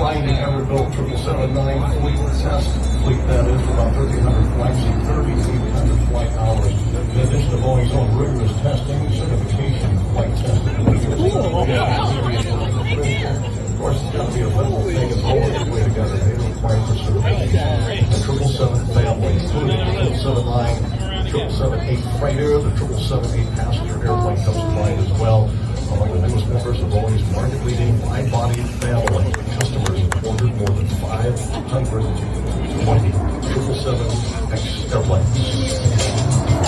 flying the ever-built 777-9 fleet test fleet, that is, for about 1,300 flights and 3,800 flight hours. In addition to Boeing's own rigorous testing, certification, flight testing, of course, it's got to be a little thing as well as way together. They require for certification. The 777 family, including the 779, 777X Flyover, the 777-8 passenger airplane comes to mind as well. Among the newest members of Boeing's market-leading wide-body family, customers have ordered more than 520 777X airplanes.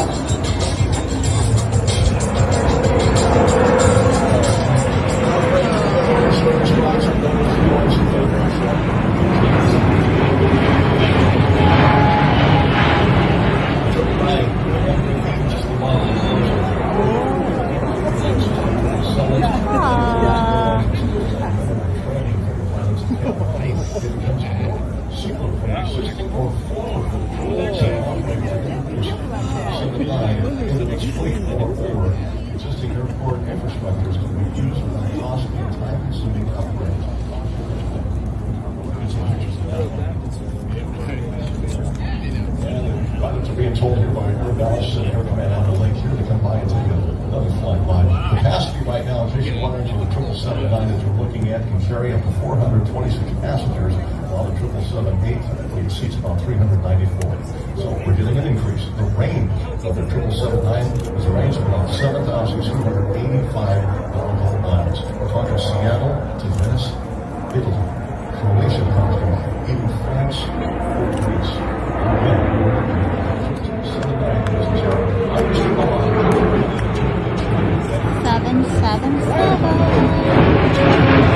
Existing airport infrastructure is going to be used for costly and time-consuming upgrades. Pilots are being told here by Air Dallas and Air Command on the lake here to come by and take another flight by. Capacity right now, in case you're wondering, for the 777-9 that you're looking at can carry up to 426 passengers, while the 777-8 fleet seats about 394. So we're getting an increase. The range of the 777-9 is a range of about 7,285 nautical miles. We're talking Seattle to Venice, Italy, Croatia comes to mind, even France or Greece. Seven, 777.